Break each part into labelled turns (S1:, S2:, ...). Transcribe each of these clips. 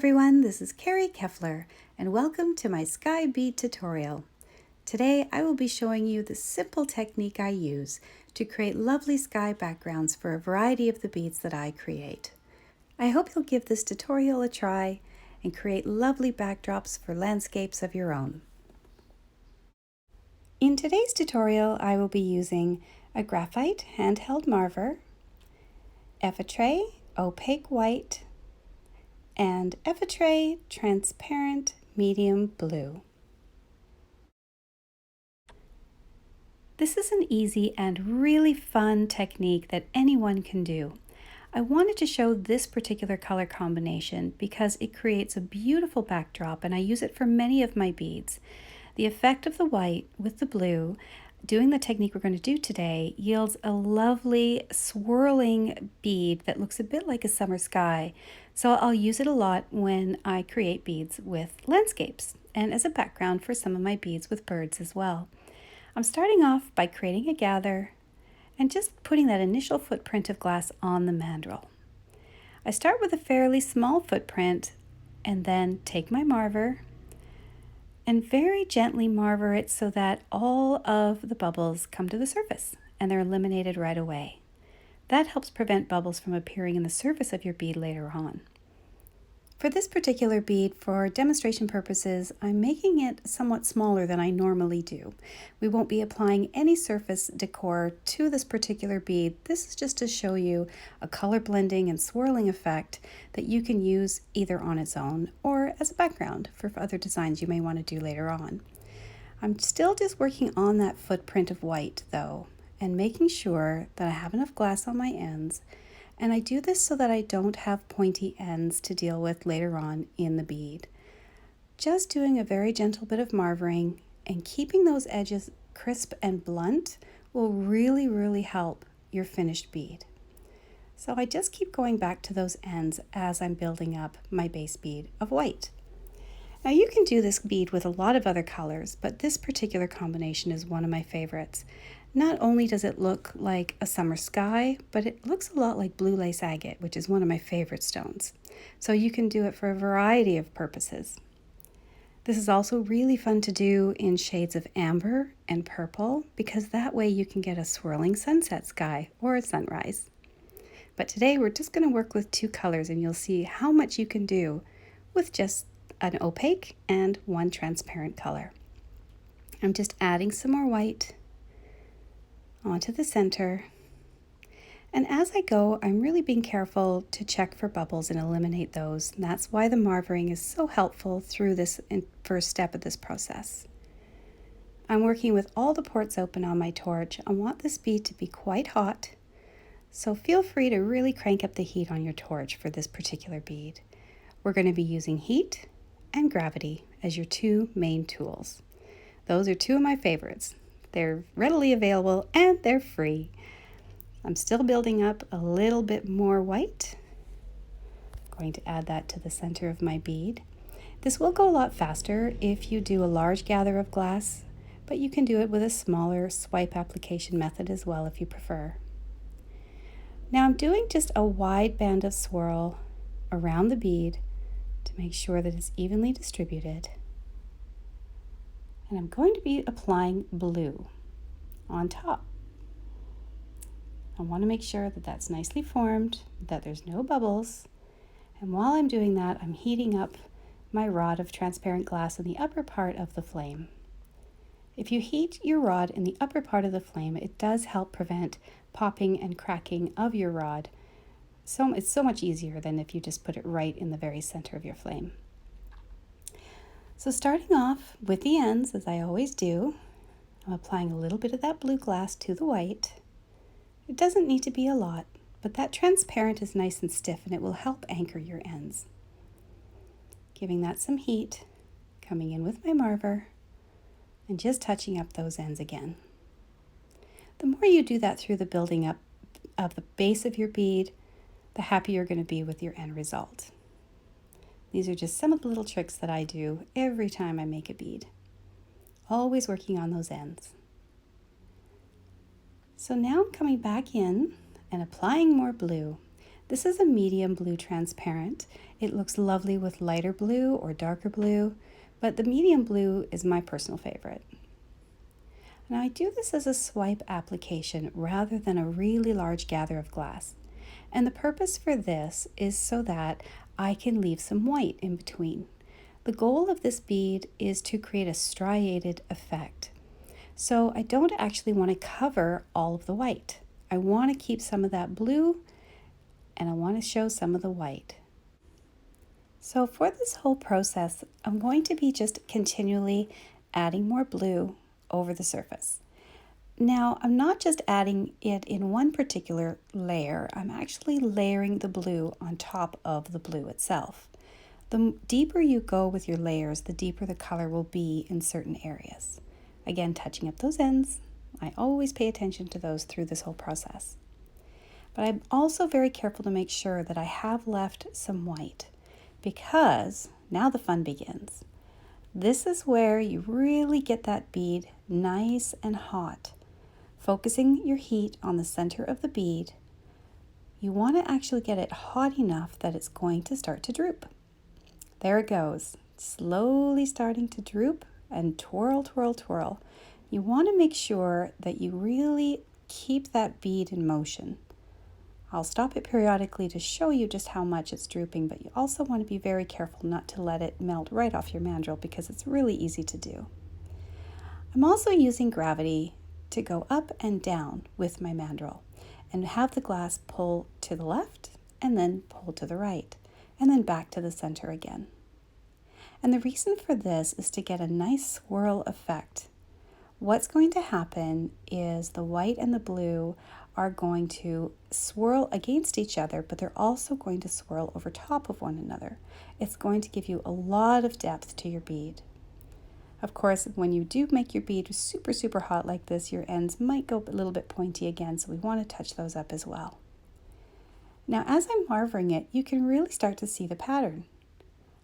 S1: everyone, this is Kerri Keffeler and welcome to my sky bead tutorial. Today I will be showing you the simple technique I use to create lovely sky backgrounds for a variety of the beads that I create. I hope you'll give this tutorial a try and create lovely backdrops for landscapes of your own. In today's tutorial I will be using a graphite handheld marver, effigy opaque white, and effigy transparent medium blue. This is an easy and really fun technique that anyone can do. I wanted to show this particular color combination because it creates a beautiful backdrop and I use it for many of my beads. The effect of the white with the blue, doing the technique we're going to do today, yields a lovely swirling bead that looks a bit like a summer sky. So I'll use it a lot when I create beads with landscapes and as a background for some of my beads with birds as well. I'm starting off by creating a gather and just putting that initial footprint of glass on the mandrel. I start with a fairly small footprint and then take my marver and very gently marver it so that all of the bubbles come to the surface and they're eliminated right away. That helps prevent bubbles from appearing in the surface of your bead later on. For this particular bead, for demonstration purposes, I'm making it somewhat smaller than I normally do. We won't be applying any surface decor to this particular bead. This is just to show you a color blending and swirling effect that you can use either on its own or as a background for other designs you may want to do later on. I'm still just working on that footprint of white though, and making sure that I have enough glass on my ends. And I do this so that I don't have pointy ends to deal with later on in the bead. Just doing a very gentle bit of marvering and keeping those edges crisp and blunt will really help your finished bead. So I just keep going back to those ends as I'm building up my base bead of white. Now you can do this bead with a lot of other colors, but this particular combination is one of my favorites. Not only does it look like a summer sky, but it looks a lot like blue lace agate, which is one of my favorite stones. So you can do it for a variety of purposes. This is also really fun to do in shades of amber and purple because that way you can get a swirling sunset sky or a sunrise. But today we're just going to work with two colors and you'll see how much you can do with just an opaque and one transparent color. I'm just adding some more white onto the center, and as I go I'm really being careful to check for bubbles and eliminate those, and that's why the marvering is so helpful through this first step of this process. I'm working with all the ports open on my torch. I want this bead to be quite hot, so feel free to really crank up the heat on your torch for this particular bead. We're going to be using heat and gravity as your two main tools. Those are two of my favorites. They're readily available and they're free. I'm still building up a little bit more white. I'm going to add that to the center of my bead. This will go a lot faster if you do a large gather of glass, but you can do it with a smaller swipe application method as well if you prefer. Now I'm doing just a wide band of swirl around the bead to make sure that it's evenly distributed. And I'm going to be applying blue on top. I want to make sure that that's nicely formed, that there's no bubbles. And while I'm doing that, I'm heating up my rod of transparent glass in the upper part of the flame. If you heat your rod in the upper part of the flame, it does help prevent popping and cracking of your rod. So it's so much easier than if you just put it right in the very center of your flame. So starting off with the ends, as I always do, I'm applying a little bit of that blue glass to the white. It doesn't need to be a lot, but that transparent is nice and stiff and it will help anchor your ends. Giving that some heat, coming in with my marver, and just touching up those ends again. The more you do that through the building up of the base of your bead, the happier you're going to be with your end result. These are just some of the little tricks that I do every time I make a bead. Always working on those ends. So now I'm coming back in and applying more blue. This is a medium blue transparent. It looks lovely with lighter blue or darker blue, but the medium blue is my personal favorite. Now I do this as a swipe application rather than a really large gather of glass. And the purpose for this is so that I can leave some white in between. The goal of this bead is to create a striated effect. So I don't actually want to cover all of the white. I want to keep some of that blue and I want to show some of the white. So for this whole process, I'm going to be just continually adding more blue over the surface. Now, I'm not just adding it in one particular layer, I'm actually layering the blue on top of the blue itself. The deeper you go with your layers, the deeper the color will be in certain areas. Again, touching up those ends. I always pay attention to those through this whole process. But I'm also very careful to make sure that I have left some white, because now the fun begins. This is where you really get that bead nice and hot. Focusing your heat on the center of the bead, you want to actually get it hot enough that it's going to start to droop. There it goes, slowly starting to droop and twirl, twirl, twirl. You want to make sure that you really keep that bead in motion. I'll stop it periodically to show you just how much it's drooping, but you also want to be very careful not to let it melt right off your mandrel because it's really easy to do. I'm also using gravity to go up and down with my mandrel and have the glass pull to the left and then pull to the right and then back to the center again. And the reason for this is to get a nice swirl effect. What's going to happen is the white and the blue are going to swirl against each other, but they're also going to swirl over top of one another. It's going to give you a lot of depth to your bead. Of course, when you do make your bead super, super hot like this, your ends might go a little bit pointy again, so we want to touch those up as well. Now, as I'm marvering it, you can really start to see the pattern.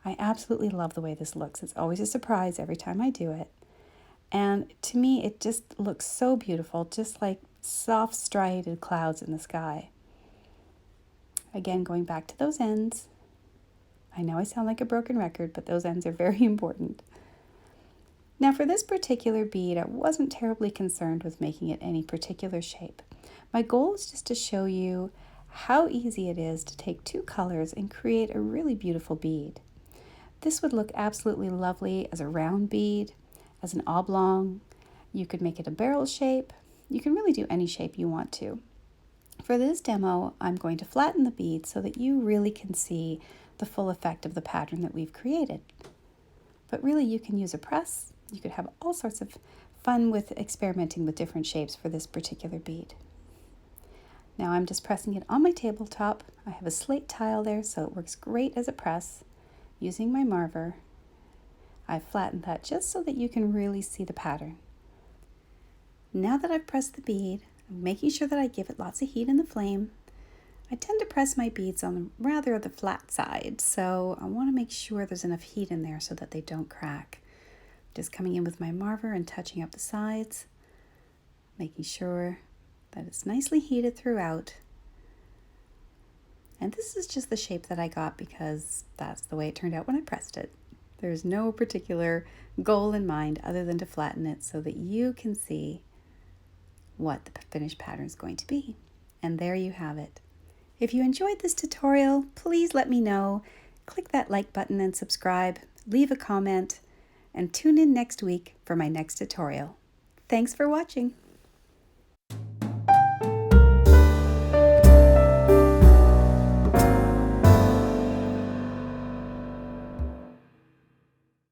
S1: I absolutely love the way this looks. It's always a surprise every time I do it. And to me, it just looks so beautiful, just like soft striated clouds in the sky. Again, going back to those ends. I know I sound like a broken record, but those ends are very important. Now for this particular bead, I wasn't terribly concerned with making it any particular shape. My goal is just to show you how easy it is to take two colors and create a really beautiful bead. This would look absolutely lovely as a round bead, as an oblong. You could make it a barrel shape. You can really do any shape you want to. For this demo, I'm going to flatten the bead so that you really can see the full effect of the pattern that we've created. But really, you can use a press. You could have all sorts of fun with experimenting with different shapes for this particular bead. Now I'm just pressing it on my tabletop. I have a slate tile there, so it works great as a press. Using my marver, I've flattened that just so that you can really see the pattern. Now that I've pressed the bead, I'm making sure that I give it lots of heat in the flame. I tend to press my beads on rather the flat side, so I want to make sure there's enough heat in there so that they don't crack. Just coming in with my marver and touching up the sides, making sure that it's nicely heated throughout. And this is just the shape that I got because that's the way it turned out when I pressed it. There's no particular goal in mind other than to flatten it so that you can see what the finished pattern is going to be. And there you have it. If you enjoyed this tutorial, please let me know. Click that like button and subscribe, leave a comment, and tune in next week for my next tutorial. Thanks for watching.